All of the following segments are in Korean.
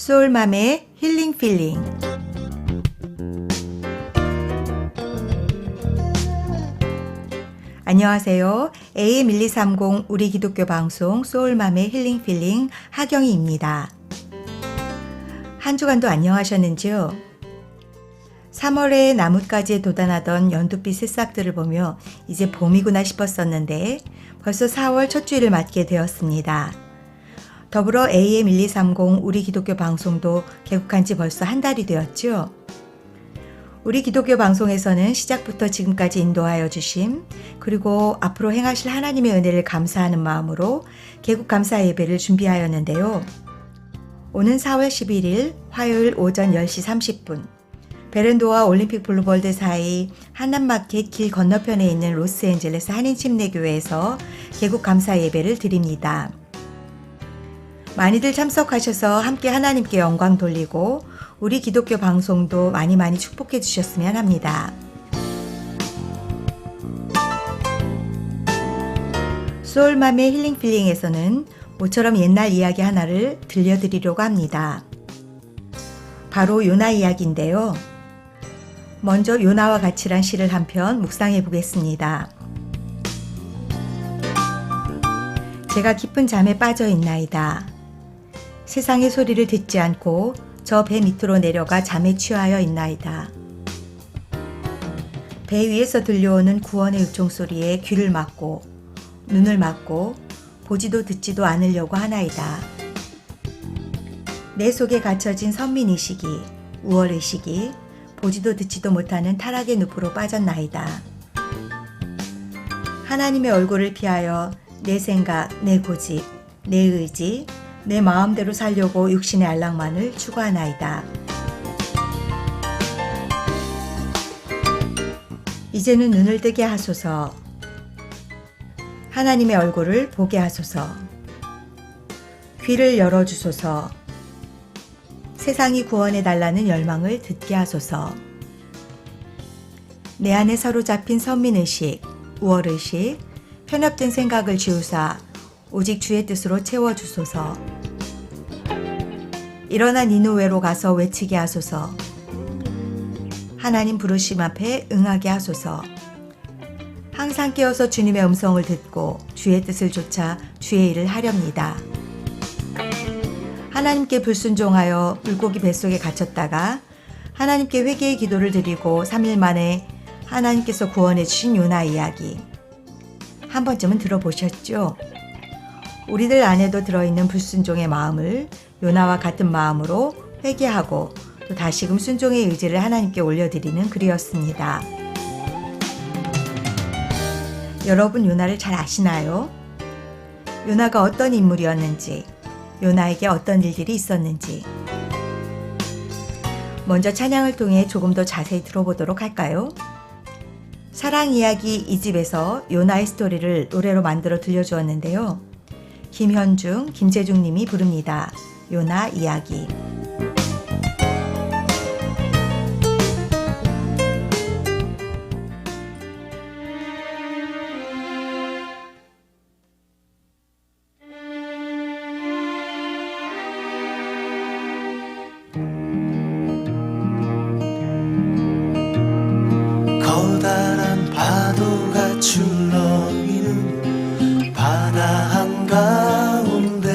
소울맘의 힐링 필링. 안녕하세요. AM1230 우리 기독교 방송 소울맘의 힐링 필링 하경희입니다. 한 주간도 안녕하셨는지요? 3월에 나뭇가지에 돋아나던 연두빛 새싹들을 보며 이제 봄이구나 싶었었는데 벌써 4월 첫 주일을 맞게 되었습니다. 더불어 AM1230 우리 기독교 방송도 개국한 지 벌써 한 달이 되었죠. 우리 기독교 방송에서는 시작부터 지금까지 인도하여 주심, 그리고 앞으로 행하실 하나님의 은혜를 감사하는 마음으로 개국 감사 예배를 준비하였는데요. 오는 4월 11일 화요일 오전 10시 30분 베른도와 올림픽 블루볼드 사이 한남마켓 길 건너편에 있는 로스앤젤레스 한인침례교회에서 개국 감사 예배를 드립니다. 많이들 참석하셔서 함께 하나님께 영광 돌리고 우리 기독교 방송도 많이 축복해 주셨으면 합니다. 소울맘의 힐링 필링에서는 모처럼 옛날 이야기 하나를 들려드리려고 합니다. 바로 요나 이야기인데요. 먼저 요나와 같이란 시를 한 편 묵상해 보겠습니다. 제가 깊은 잠에 빠져 있나이다. 세상의 소리를 듣지 않고 저 배 밑으로 내려가 잠에 취하여 있나이다. 배 위에서 들려오는 구원의 요청 소리에 귀를 막고 눈을 막고 보지도 듣지도 않으려고 하나이다. 내 속에 갇혀진 선민의식이, 우월의식이 보지도 듣지도 못하는 타락의 늪으로 빠졌나이다. 하나님의 얼굴을 피하여 내 생각, 내 고집, 내 의지, 내 마음대로 살려고 육신의 안락만을 추구하나이다. 이제는 눈을 뜨게 하소서. 하나님의 얼굴을 보게 하소서. 귀를 열어주소서. 세상이 구원해달라는 열망을 듣게 하소서. 내 안에 사로잡힌 선민의식, 우월의식, 편협된 생각을 지우사 오직 주의 뜻으로 채워주소서. 일어나 니느웨로 가서 외치게 하소서. 하나님 부르심 앞에 응하게 하소서. 항상 깨어서 주님의 음성을 듣고 주의 뜻을 좇아 주의 일을 하렵니다. 하나님께 불순종하여 물고기 뱃속에 갇혔다가 하나님께 회개의 기도를 드리고 3일 만에 하나님께서 구원해 주신 요나 이야기. 한 번쯤은 들어보셨죠? 우리들 안에도 들어있는 불순종의 마음을 요나와 같은 마음으로 회개하고 또 다시금 순종의 의지를 하나님께 올려드리는 글이었습니다. 여러분 요나를 잘 아시나요? 요나가 어떤 인물이었는지, 요나에게 어떤 일들이 있었는지 먼저 찬양을 통해 조금 더 자세히 들어보도록 할까요? 사랑 이야기 2집에서 요나의 스토리를 노래로 만들어 들려주었는데요. 김현중, 김재중 님이 부릅니다. 요나 이야기. 커다란 파도가 출렁이는 바다 한가운데에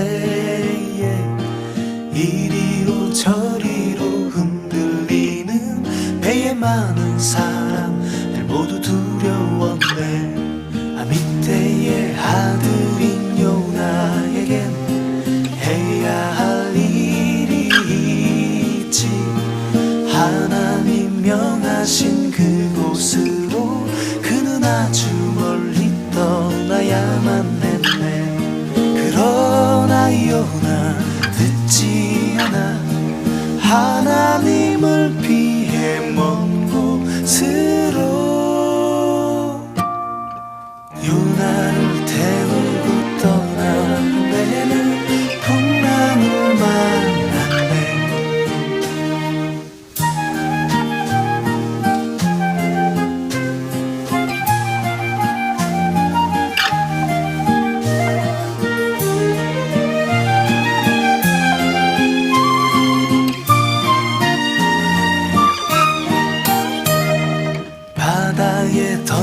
이리로 저리로 흔들리는 배에 많은 사람들 모두 두려웠네. 아미떼의 아들인 요나에겐 해야 할 일이 있지. 하나님 명하신 그곳으로 그는 아주 멀리 떠나야만 했네. 그러나 요나 듣지 않아 하나님을 피해 먼 곳으로 요나를 태우고 떠난 배는 풍랑을 만났네.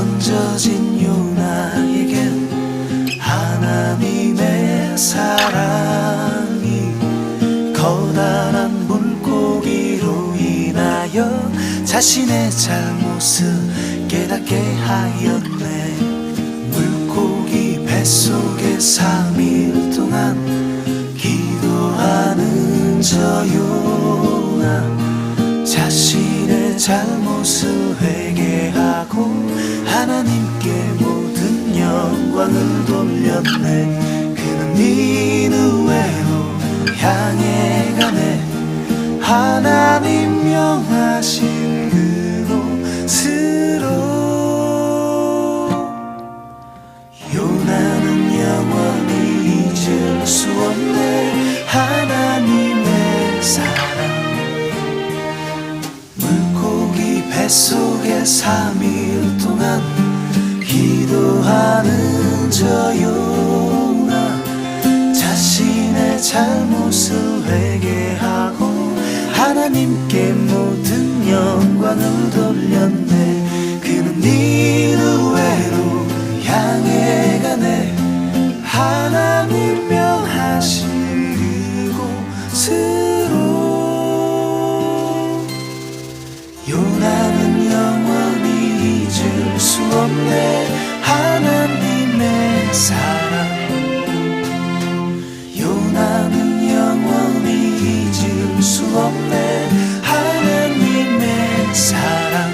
던져진 요나에겐 하나님의 사랑이 커다란 물고기로 인하여 자신의 잘못을 깨닫게 하였네. 물고기 뱃속에 3일 동안 기도하는 저 요나, 자신의 잘못을 회개하고 하나님께 모든 영광을 돌렸네. 그는 니느웨로 향해 가네. 하나님 명하신 그곳으로. 요나는 영원히 잊을 수 없네. 하나님의 사랑. 물고기 뱃속에 3일 동안 기도하는 저 요나, 자신의 잘못을 회개하고 하나님께 모든 영광을 돌렸네. 그는 니느웨로 향해 가네. 하나님 명하신 그곳으로. 요나는 영원히 잊을 수 없네. 하나님의 사랑. 요나는 영원히 잊을 수 없네. 하나님의 사랑.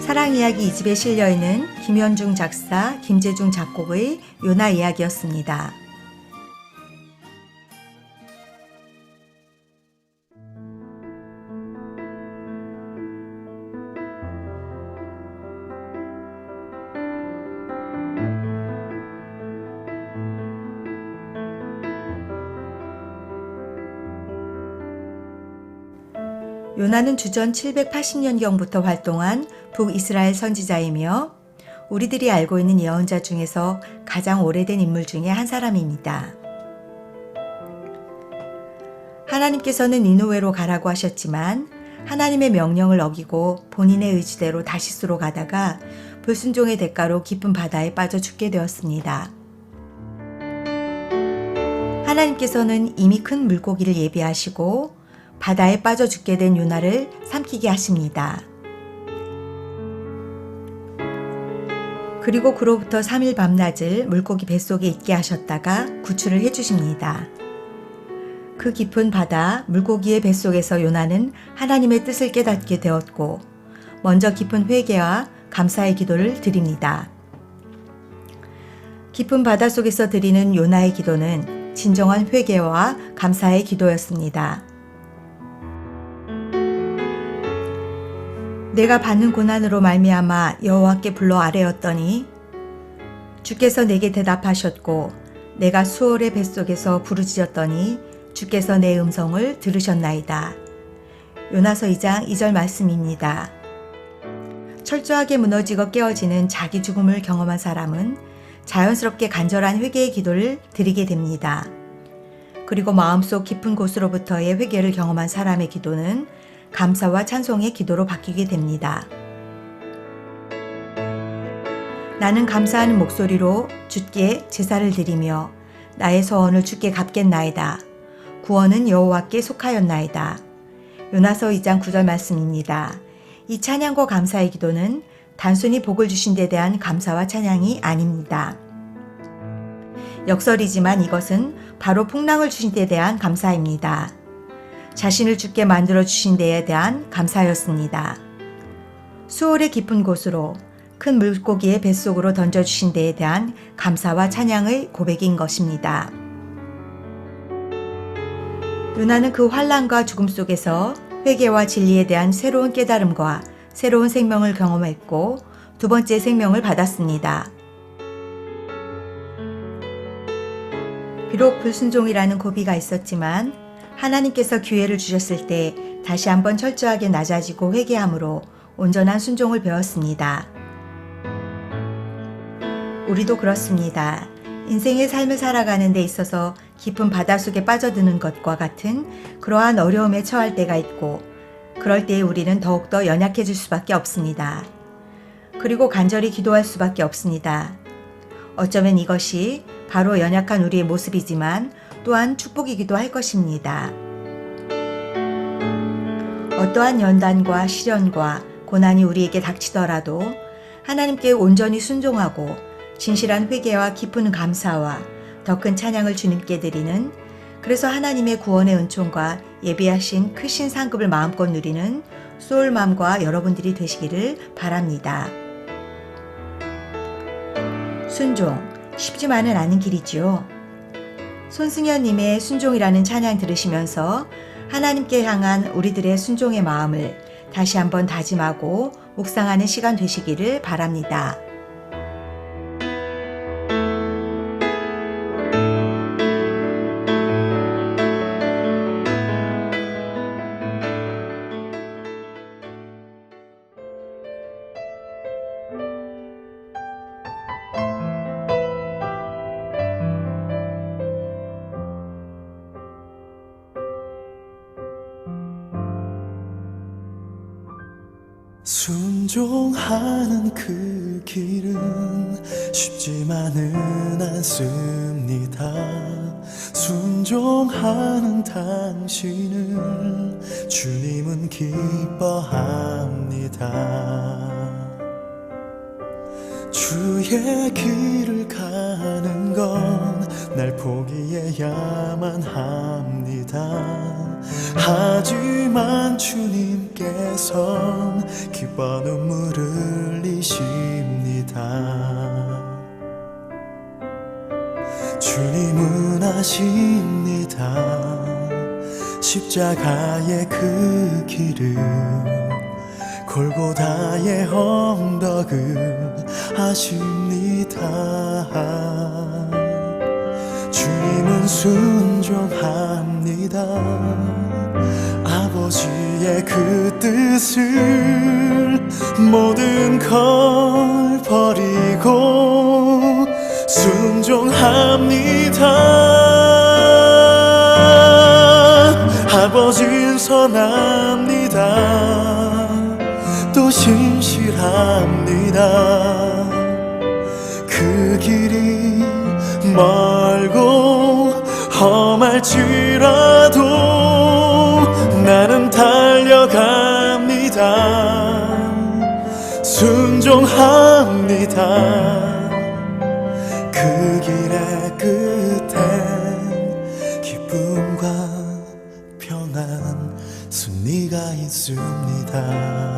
사랑 이야기 2집에 실려있는 김현중 작사, 김재중 작곡의 요나 이야기였습니다. 요나는 주전 780년경부터 활동한 북이스라엘 선지자이며 우리들이 알고 있는 예언자 중에서 가장 오래된 인물 중에 한 사람입니다. 하나님께서는 니느웨로 가라고 하셨지만 하나님의 명령을 어기고 본인의 의지대로 다시스로 가다가 불순종의 대가로 깊은 바다에 빠져 죽게 되었습니다. 하나님께서는 이미 큰 물고기를 예비하시고 바다에 빠져 죽게 된 요나를 삼키게 하십니다. 그리고 그로부터 3일 밤낮을 물고기 뱃속에 있게 하셨다가 구출을 해주십니다. 그 깊은 바다 물고기의 뱃속에서 요나는 하나님의 뜻을 깨닫게 되었고 먼저 깊은 회개와 감사의 기도를 드립니다. 깊은 바다 속에서 드리는 요나의 기도는 진정한 회개와 감사의 기도였습니다. 내가 받는 고난으로 말미암아 여호와께 불러 아뢰었더니 주께서 내게 대답하셨고 내가 수월의 뱃속에서 부르짖었더니 주께서 내 음성을 들으셨나이다. 요나서 2장 2절 말씀입니다. 철저하게 무너지고 깨어지는 자기 죽음을 경험한 사람은 자연스럽게 간절한 회개의 기도를 드리게 됩니다. 그리고 마음속 깊은 곳으로부터의 회개를 경험한 사람의 기도는 감사와 찬송의 기도로 바뀌게 됩니다. 나는 감사하는 목소리로 주께 제사를 드리며 나의 소원을 주께 갚겠나이다. 구원은 여호와께 속하였나이다. 요나서 2장 9절 말씀입니다. 이 찬양과 감사의 기도는 단순히 복을 주신 데 대한 감사와 찬양이 아닙니다. 역설이지만 이것은 바로 풍랑을 주신 데 대한 감사입니다. 자신을 죽게 만들어 주신 데에 대한 감사였습니다. 수월의 깊은 곳으로 큰 물고기의 뱃속으로 던져주신 데에 대한 감사와 찬양의 고백인 것입니다. 요나는 그 환난과 죽음 속에서 회개와 진리에 대한 새로운 깨달음과 새로운 생명을 경험했고 두 번째 생명을 받았습니다. 비록 불순종이라는 고비가 있었지만 하나님께서 기회를 주셨을 때 다시 한번 철저하게 낮아지고 회개함으로 온전한 순종을 배웠습니다. 우리도 그렇습니다. 인생의 삶을 살아가는 데 있어서 깊은 바닷속에 빠져드는 것과 같은 그러한 어려움에 처할 때가 있고, 그럴 때에 우리는 더욱더 연약해질 수밖에 없습니다. 그리고 간절히 기도할 수밖에 없습니다. 어쩌면 이것이 바로 연약한 우리의 모습이지만 또한 축복이기도 할 것입니다. 어떠한 연단과 시련과 고난이 우리에게 닥치더라도 하나님께 온전히 순종하고 진실한 회개와 깊은 감사와 더 큰 찬양을 주님께 드리는, 그래서 하나님의 구원의 은총과 예비하신 크신 상급을 마음껏 누리는 소울맘과 여러분들이 되시기를 바랍니다. 순종, 쉽지만은 않은 길이지요. 손승현님의 순종이라는 찬양 들으시면서 하나님께 향한 우리들의 순종의 마음을 다시 한번 다짐하고 묵상하는 시간 되시기를 바랍니다. 순종하는 그 길은 쉽지만은 않습니다. 순종하는 당신을 주님은 기뻐합니다. 주의 길을 가는 건 날 포기해야만 합니다. 하지만 주님께선 기뻐 눈물을 흘리십니다. 주님은 아십니다. 십자가의 그 길을, 골고다의 언덕을 아십니다. 주님은 순종합니다. 아버지의 그 뜻을 모든 걸 버리고 순종합니다. 아버지는 선합니다. 또 신실합니다. 그 길이 멀고 험할지라도 나는 달려갑니다. 순종합니다. 그 길의 끝엔 기쁨과 평안, 승리가 있습니다.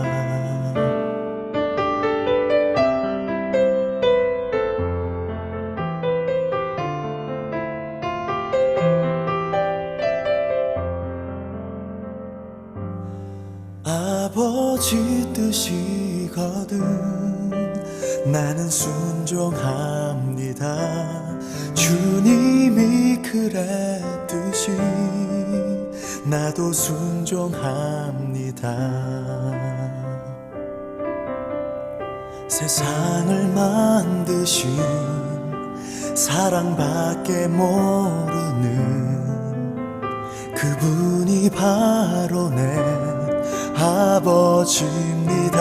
아버지 뜻이거든 나는 순종합니다. 주님이 그랬듯이 나도 순종합니다. 세상을 만드신 사랑밖에 모르는 그분이 바로 내 아버지입니다.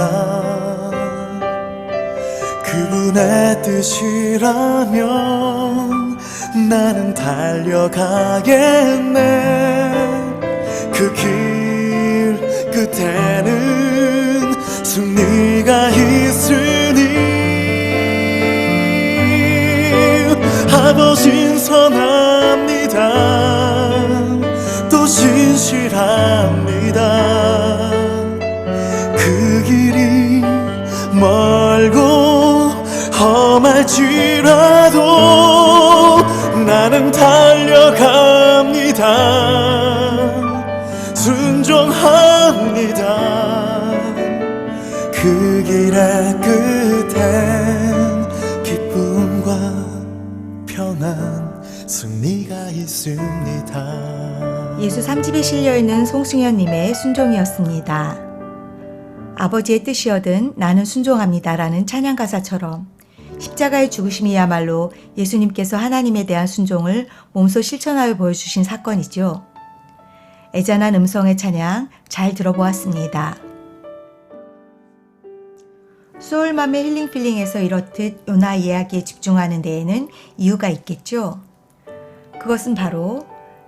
그분의 뜻이라면 나는 달려가겠네. 그 길 끝에는 승리가 있으니 아버진 선합니다. 또 신실합니다. 그 길이 멀고 험할지라도 나는 달려갑니다. 순종합니다. 그 길의 끝엔 기쁨과 평안, 승리가 있습니다. 예수 3집에 실려있는 송승현님의 순종이었습니다. 아버지의 뜻이여든 나는 순종합니다라는 찬양 가사처럼 십자가의 죽으심이야말로 예수님께서 하나님에 대한 순종을 몸소 실천하여 보여주신 사건이죠. 애잔한 음성의 찬양 잘 들어보았습니다. 소울맘의 힐링필링에서 이렇듯 요나 이야기에 집중하는 데에는 이유가 있겠죠. 그것은 바로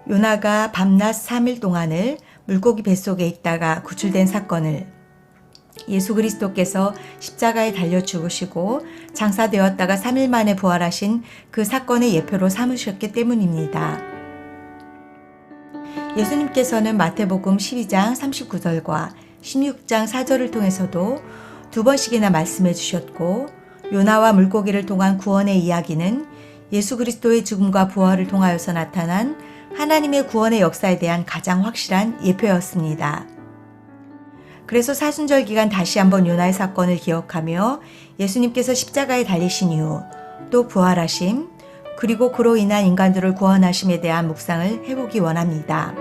요나가 밤낮 3일 동안을 물고기 뱃속에 있다가 구출된 사건을 예수 그리스도께서 십자가에 달려 죽으시고 장사되었다가 3일 만에 부활하신 그 사건의 예표로 삼으셨기 때문입니다. 예수님께서는 마태복음 12장 39절과 16장 4절을 통해서도 2번씩이나 말씀해 주셨고, 요나와 물고기를 통한 구원의 이야기는 예수 그리스도의 죽음과 부활을 통하여서 나타난 하나님의 구원의 역사에 대한 가장 확실한 예표였습니다. 그래서 사순절 기간 다시 한번 요나의 사건을 기억하며 예수님께서 십자가에 달리신 이후 또 부활하심, 그리고 그로 인한 인간들을 구원하심에 대한 묵상을 해보기 원합니다.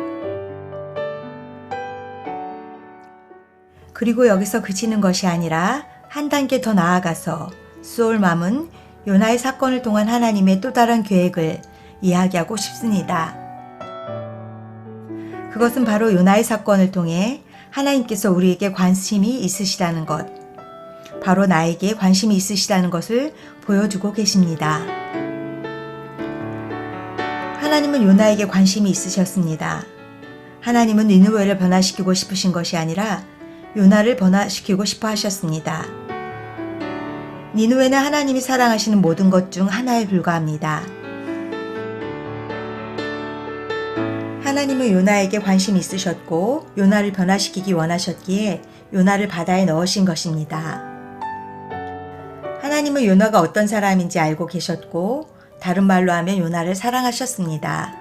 그리고 여기서 그치는 것이 아니라 한 단계 더 나아가서 소울맘은 요나의 사건을 통한 하나님의 또 다른 계획을 이야기하고 싶습니다. 그것은 바로 요나의 사건을 통해 하나님께서 우리에게 관심이 있으시다는 것, 바로 나에게 관심이 있으시다는 것을 보여주고 계십니다. 하나님은 요나에게 관심이 있으셨습니다. 하나님은 니느웨를 변화시키고 싶으신 것이 아니라 요나를 변화시키고 싶어 하셨습니다. 니느웨는 하나님이 사랑하시는 모든 것 중 하나에 불과합니다. 하나님은 요나에게 관심이 있으셨고 요나를 변화시키기 원하셨기에 요나를 바다에 넣으신 것입니다. 하나님은 요나가 어떤 사람인지 알고 계셨고 다른 말로 하면 요나를 사랑하셨습니다.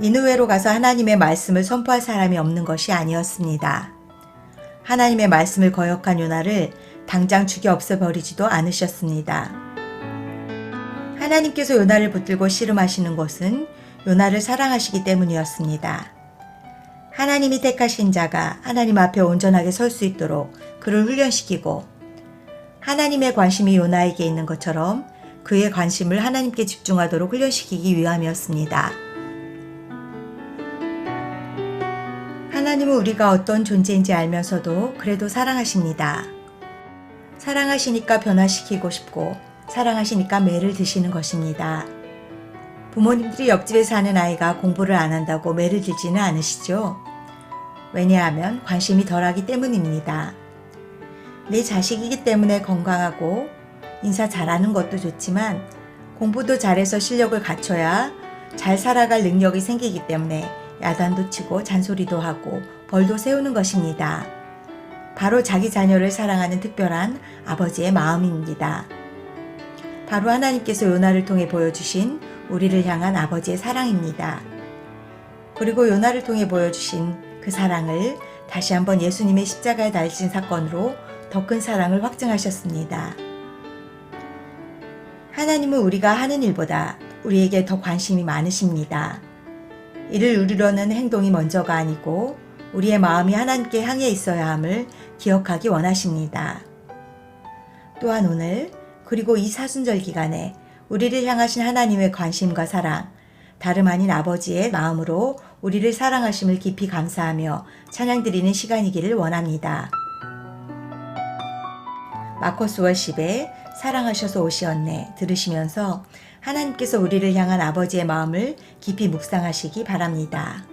니느웨로 가서 하나님의 말씀을 선포할 사람이 없는 것이 아니었습니다. 하나님의 말씀을 거역한 요나를 당장 죽여 없애버리지도 않으셨습니다. 하나님께서 요나를 붙들고 씨름하시는 것은 요나를 사랑하시기 때문이었습니다. 하나님이 택하신 자가 하나님 앞에 온전하게 설 수 있도록 그를 훈련시키고 하나님의 관심이 요나에게 있는 것처럼 그의 관심을 하나님께 집중하도록 훈련시키기 위함이었습니다. 하나님은 우리가 어떤 존재인지 알면서도 그래도 사랑하십니다. 사랑하시니까 변화시키고 싶고 사랑하시니까 매를 드시는 것입니다. 부모님들이 옆집에 사는 아이가 공부를 안 한다고 매를 들지는 않으시죠? 왜냐하면 관심이 덜하기 때문입니다. 내 자식이기 때문에 건강하고 인사 잘하는 것도 좋지만 공부도 잘해서 실력을 갖춰야 잘 살아갈 능력이 생기기 때문에 야단도 치고 잔소리도 하고 벌도 세우는 것입니다. 바로 자기 자녀를 사랑하는 특별한 아버지의 마음입니다. 바로 하나님께서 요나를 통해 보여주신 우리를 향한 아버지의 사랑입니다. 그리고 요나를 통해 보여주신 그 사랑을 다시 한번 예수님의 십자가에 달리신 사건으로 더 큰 사랑을 확증하셨습니다. 하나님은 우리가 하는 일보다 우리에게 더 관심이 많으십니다. 이를 이루려는 행동이 먼저가 아니고 우리의 마음이 하나님께 향해 있어야 함을 기억하기 원하십니다. 또한 오늘 그리고 이 사순절 기간에 우리를 향하신 하나님의 관심과 사랑, 다름 아닌 아버지의 마음으로 우리를 사랑하심을 깊이 감사하며 찬양드리는 시간이기를 원합니다. 마커스월 10에 사랑하셔서 오시었네 들으시면서 하나님께서 우리를 향한 아버지의 마음을 깊이 묵상하시기 바랍니다.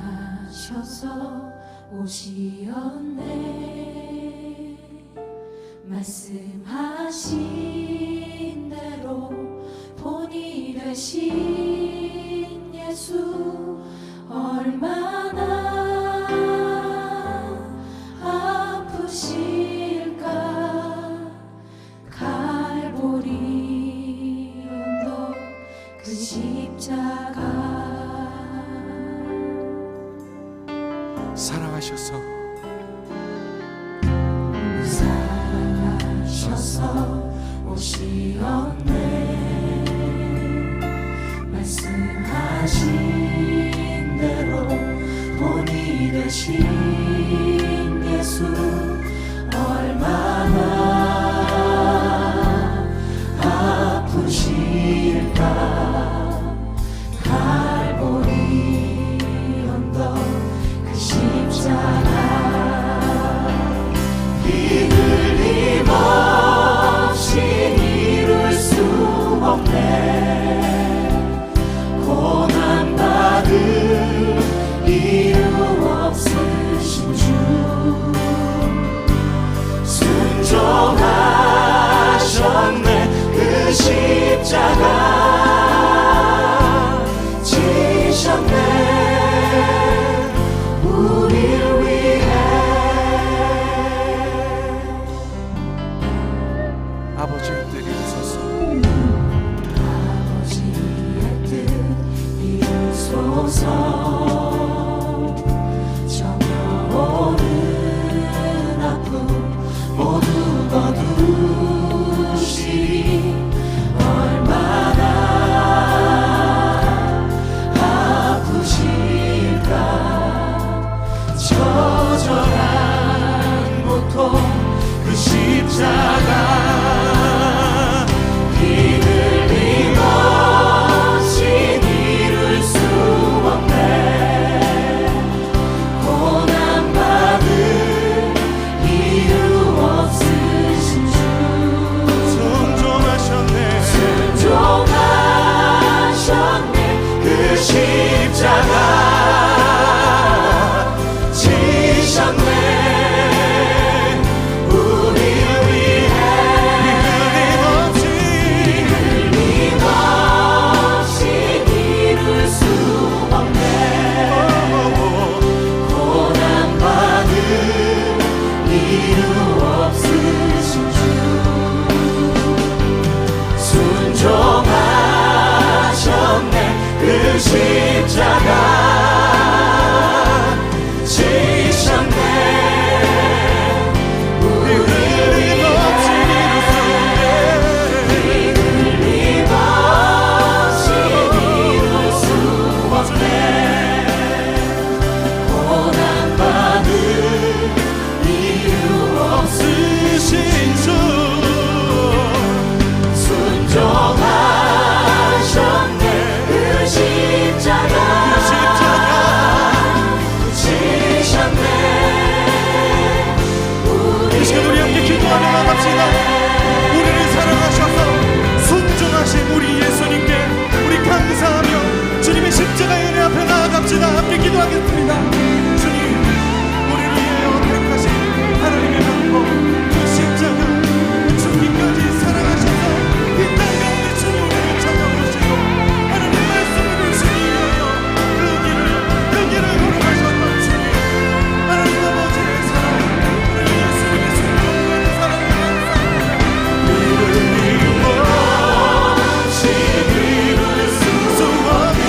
사랑하셔서 오시었네 말씀하신 대로 본이 되신 예수 얼마나 아프실까 갈보리 언덕 그 십자가 사랑하셔서 오시었네. 말씀하신 대로 본이 되신 예수 얼마나 아프실까. 갈보리 언덕 그 십자가 이들림 없이 이룰 수 없네. 고난받을 이유 없으신 주 순종하셨네. 그 십자가 지셨네. 우릴 위해. 아버지의 뜻이 있었어. 아버지의 뜻 이루소서. 정여오는 아픔 모두 거두시리. 얼마나 아프실까. 처절한 고통 그 십자가 이들림 없이 이룰 수 없네. 고난받을 이유 없으신 주 순종하셨네. 순종하셨네. 그 십자가 지셨네. 우릴 위해. 이들림 없이 이룰 수 없네. 고난받을 이유 없으신 주 순종하셨네. 그 십자가 지셨네. 이들림 없이 이들림 없이 이룰 수 없네. 고난받을 이유 없으신 주 순종하셨네. 그 십자가 지셨네. 이 시간 우리 함께 기도하며 나갑시다. 우리를 사랑하셔서 순종하신 우리 예수님께 우리 감사하며 주님의 십자가의 은혜 앞에 나아갑시다. 함께 기도하겠습니다. 주님, 우리를 위하여 택하신 하나님의 방법 그 십자가 죽기까지 사랑하셔서 이 땅 가운데 주님 우리를 찾아오시고 하나님 말씀을 주시기 위하여 그 길을 걸어가셨던 주님, 하나님 아버지의 사랑, 우리 예수님의 순종하는 사랑을 감사합니다. 이들림 없이 이룰 수 없네.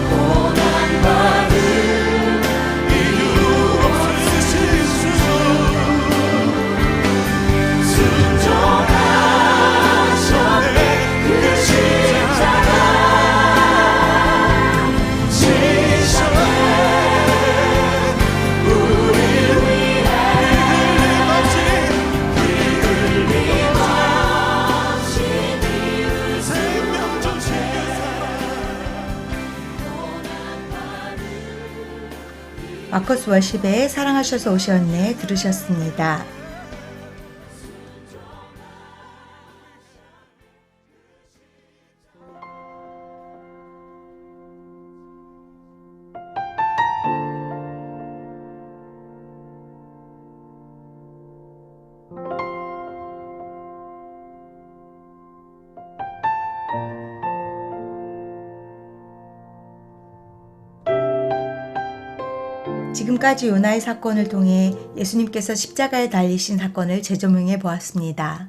고난받을 이유 없으신 주 순종하셨네. 그 십자가 지셨네. 우릴 위해. 이들림 없이 이룰 수 생명 좀 챙겨서 마커스 워십의 사랑하셔서 오셨네 들으셨습니다. 지금까지 요나의 사건을 통해 예수님께서 십자가에 달리신 사건을 재조명해 보았습니다.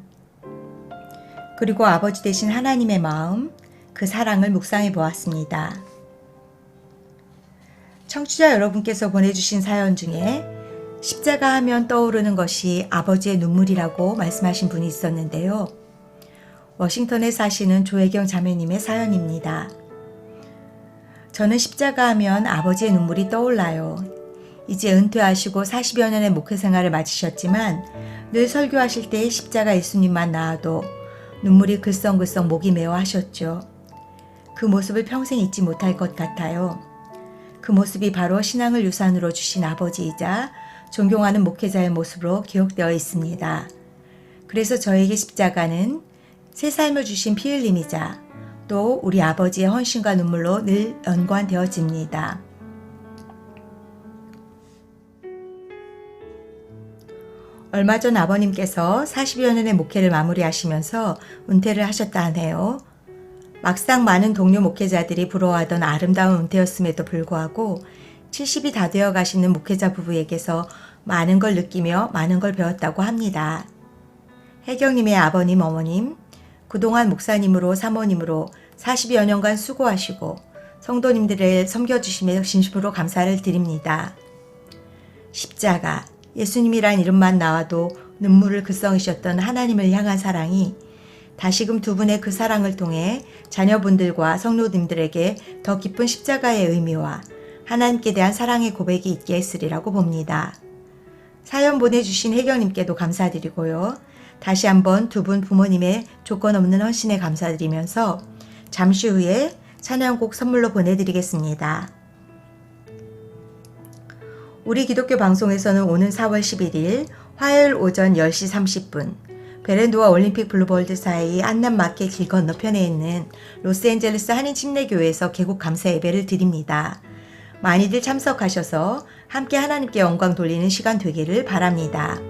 그리고 아버지 되신 하나님의 마음, 그 사랑을 묵상해 보았습니다. 청취자 여러분께서 보내주신 사연 중에 십자가 하면 떠오르는 것이 아버지의 눈물이라고 말씀하신 분이 있었는데요. 워싱턴에 사시는 조혜경 자매님의 사연입니다. 저는 십자가 하면 아버지의 눈물이 떠올라요. 이제 은퇴하시고 40여 년의 목회 생활을 마치셨지만 늘 설교하실 때 십자가 예수님만 나와도 눈물이 글썽글썽 목이 메어 하셨죠. 그 모습을 평생 잊지 못할 것 같아요. 그 모습이 바로 신앙을 유산으로 주신 아버지이자 존경하는 목회자의 모습으로 기억되어 있습니다. 그래서 저에게 십자가는 새 삶을 주신 피 흘림이자 또 우리 아버지의 헌신과 눈물로 늘 연관되어집니다. 얼마 전 아버님께서 40여 년의 목회를 마무리하시면서 은퇴를 하셨다 하네요. 막상 많은 동료 목회자들이 부러워하던 아름다운 은퇴였음에도 불구하고 70이 다 되어 가시는 목회자 부부에게서 많은 걸 느끼며 많은 걸 배웠다고 합니다. 혜경님의 아버님, 어머님, 그동안 목사님으로 사모님으로 40여 년간 수고하시고 성도님들을 섬겨주시며 진심으로 감사를 드립니다. 십자가, 예수님이란 이름만 나와도 눈물을 글썽이셨던 하나님을 향한 사랑이 다시금 두 분의 그 사랑을 통해 자녀분들과 성도님들에게 더 깊은 십자가의 의미와 하나님께 대한 사랑의 고백이 있게 했으리라고 봅니다. 사연 보내주신 혜경님께도 감사드리고요. 다시 한번 두 분 부모님의 조건 없는 헌신에 감사드리면서 잠시 후에 찬양곡 선물로 보내드리겠습니다. 우리 기독교 방송에서는 오는 4월 11일 화요일 오전 10시 30분 베렌도와 올림픽 블루볼드 사이 안남마켓 길 건너편에 있는 로스앤젤레스 한인침례교회에서 개국 감사 예배를 드립니다. 많이들 참석하셔서 함께 하나님께 영광 돌리는 시간 되기를 바랍니다.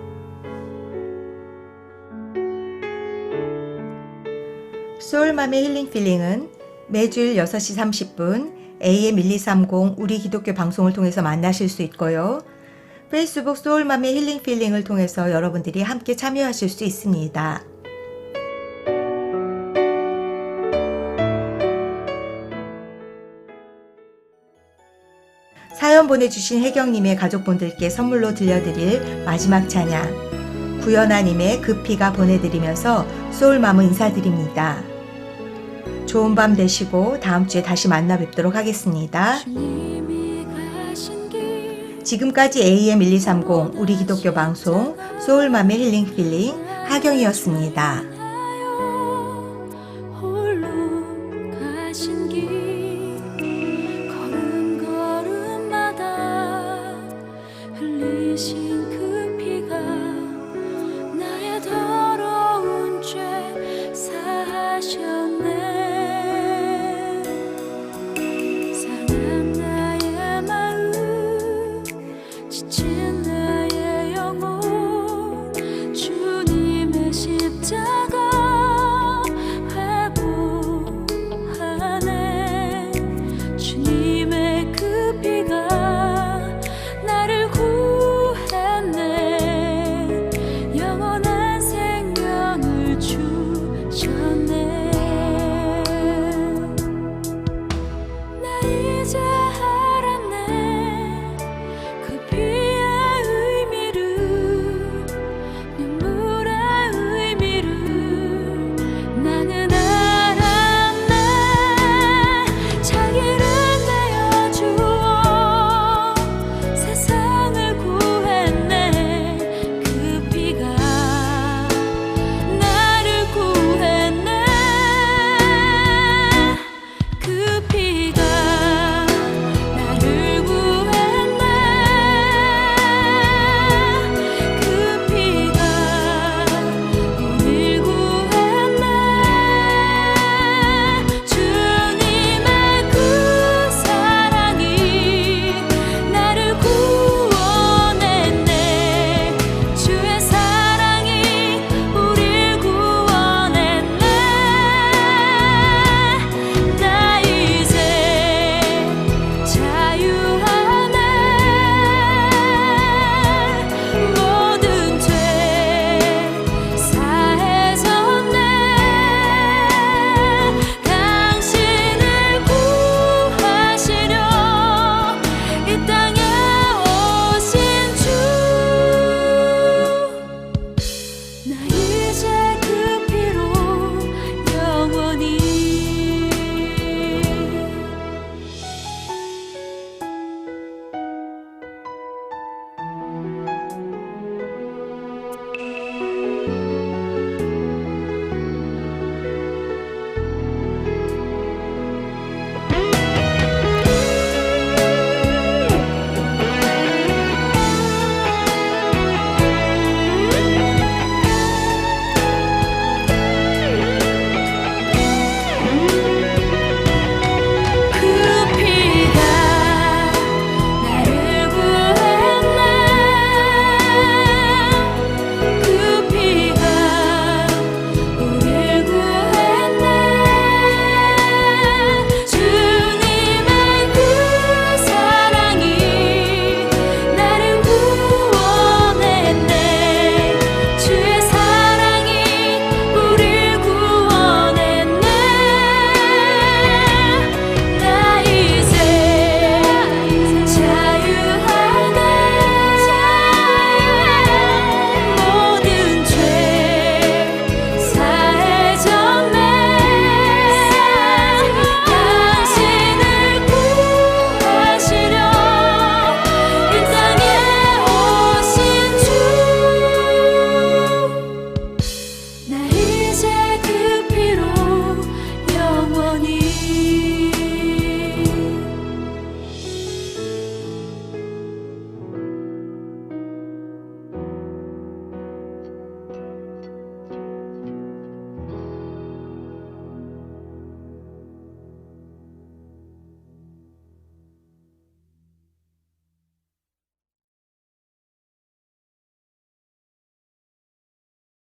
소울맘의 힐링 필링은 매주일 6시 30분 AM 1230 우리 기독교 방송을 통해서 만나실 수 있고요. 페이스북 소울맘의 힐링 필링을 통해서 여러분들이 함께 참여하실 수 있습니다. 사연 보내주신 혜경님의 가족분들께 선물로 들려드릴 마지막 찬양 구연아님의 그 피가 보내드리면서 소울맘은 인사드립니다. 좋은 밤 되시고 다음 주에 다시 만나 뵙도록 하겠습니다. 지금까지 AM 1230 우리 기독교 방송 소울맘의 힐링 필링 하경이었습니다.